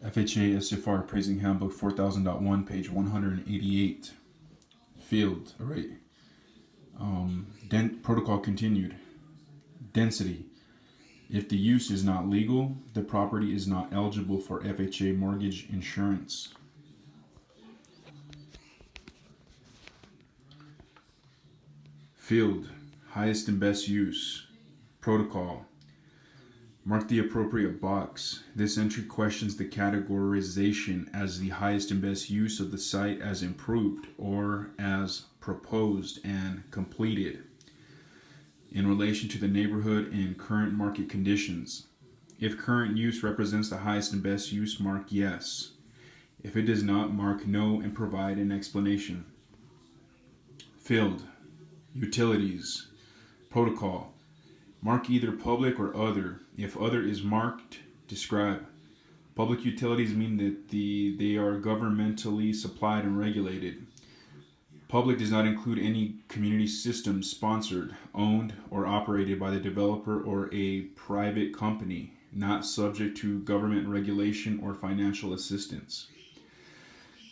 FHA SFR Appraising Handbook 4000.1, page 188. Field, all right. Protocol continued. Density. If the use is not legal, the property is not eligible for FHA mortgage insurance. Field. Highest and best use. Protocol. Mark the appropriate box. This entry questions the categorization as the highest and best use of the site as improved or as proposed and completed in relation to the neighborhood and current market conditions. If current use represents the highest and best use, mark yes. If it does not, mark no and provide an explanation. Field. Utilities. Protocol. Mark either public or other. If other is marked, describe. Public utilities mean that they are governmentally supplied and regulated. Public does not include any community system sponsored, owned, or operated by the developer or a private company, not subject to government regulation or financial assistance.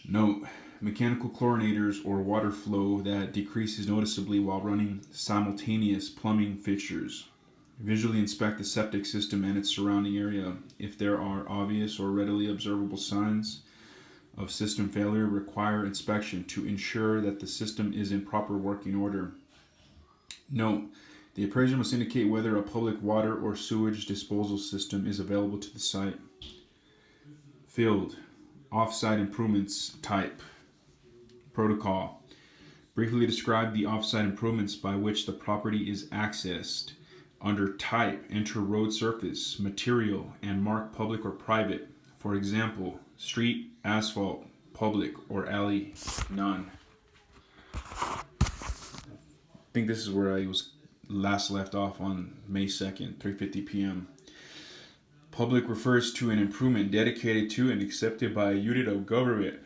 Note: mechanical chlorinators or water flow that decreases noticeably while running simultaneous plumbing fixtures. Visually inspect the septic system and its surrounding area. If there are obvious or readily observable signs of system failure, require inspection to ensure that the system is in proper working order. Note: the appraiser must indicate whether a public water or sewage disposal system is available to the site. Field. Off-site improvements type. Protocol. Briefly describe the off-site improvements by which the property is accessed. Under type, enter road surface, material, and mark public or private. For example, street, asphalt, public, or alley, none. I think this is where I was last left off on May 2nd, 3:50 p.m. Public refers to an improvement dedicated to and accepted by a unit of government.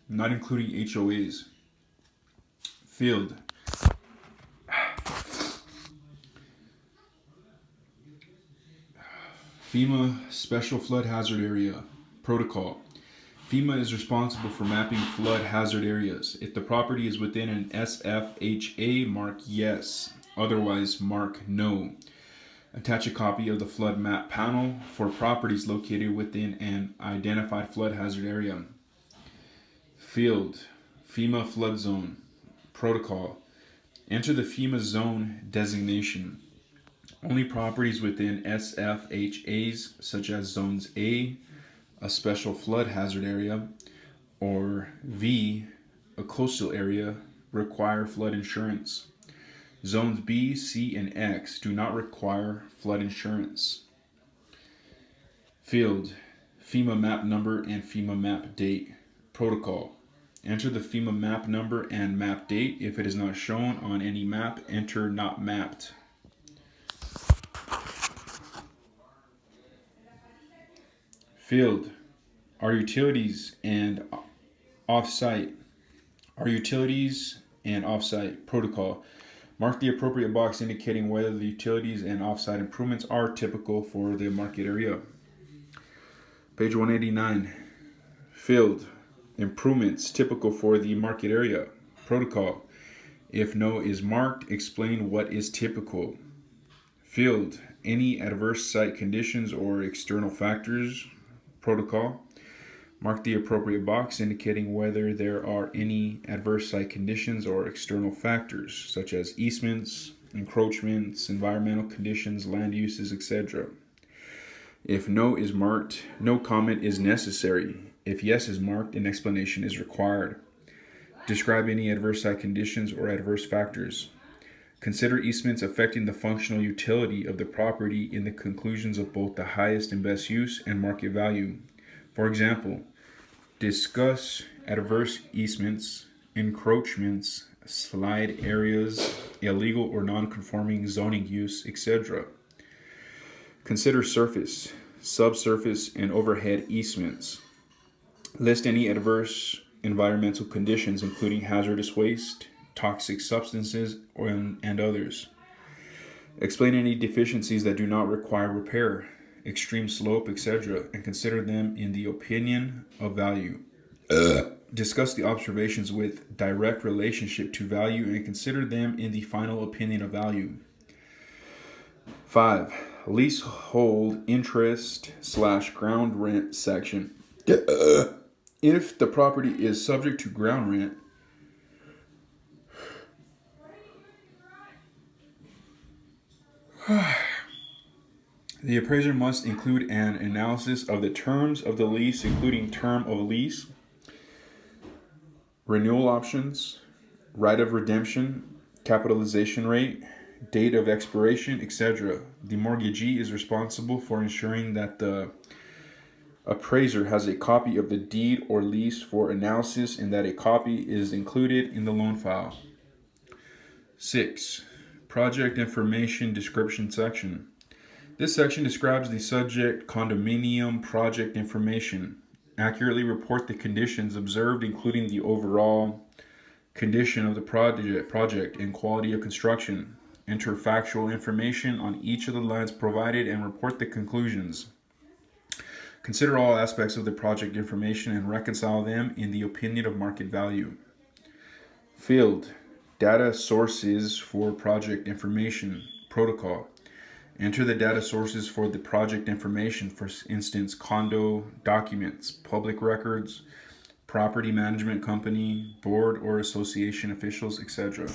Not including HOAs. Field. FEMA Special Flood Hazard Area. Protocol. FEMA is responsible for mapping flood hazard areas. If the property is within an SFHA, mark yes. Otherwise, mark no. Attach a copy of the flood map panel for properties located within an identified flood hazard area. Field. FEMA Flood Zone. Protocol. Enter the FEMA zone designation. Only properties within SFHAs, such as Zones A, a special flood hazard area, or V, a coastal area, require flood insurance. Zones B, C, and X do not require flood insurance. Field. FEMA map number and FEMA map date. Protocol. Enter the FEMA map number and map date. If it is not shown on any map, enter not mapped. Field. Are utilities and off-site. Protocol. Mark the appropriate box indicating whether the utilities and off-site improvements are typical for the market area. Page 189. Field. Improvements typical for the market area. Protocol. If no is marked, explain what is typical. Field. Any adverse site conditions or external factors. Protocol. Mark the appropriate box indicating whether there are any adverse site conditions or external factors, such as easements, encroachments, environmental conditions, land uses, etc. If no is marked, no comment is necessary. If yes is marked, an explanation is required. Describe any adverse site conditions or adverse factors. Consider easements affecting the functional utility of the property in the conclusions of both the highest and best use and market value. For example, discuss adverse easements, encroachments, slide areas, illegal or non-conforming zoning use, etc. Consider surface, subsurface, and overhead easements. List any adverse environmental conditions, including hazardous waste, toxic substances, and others. Explain any deficiencies that do not require repair, extreme slope, etc., and consider them in the opinion of value. Discuss the observations with direct relationship to value and consider them in the final opinion of value. 5. Leasehold interest / ground rent section. If the property is subject to ground rent, the appraiser must include an analysis of the terms of the lease, including term of lease, renewal options, right of redemption, capitalization rate, date of expiration, etc. The mortgagee is responsible for ensuring that the appraiser has a copy of the deed or lease for analysis and that a copy is included in the loan file. 6. Project information description section. This section describes the subject condominium project information. Accurately report the conditions observed, including the overall condition of the project and quality of construction. Enter factual information on each of the lines provided and report the conclusions. Consider all aspects of the project information and reconcile them in the opinion of market value. Field data sources for project information protocol. Enter the data sources for the project information, for instance, condo documents, public records, property management company, board or association officials, etc.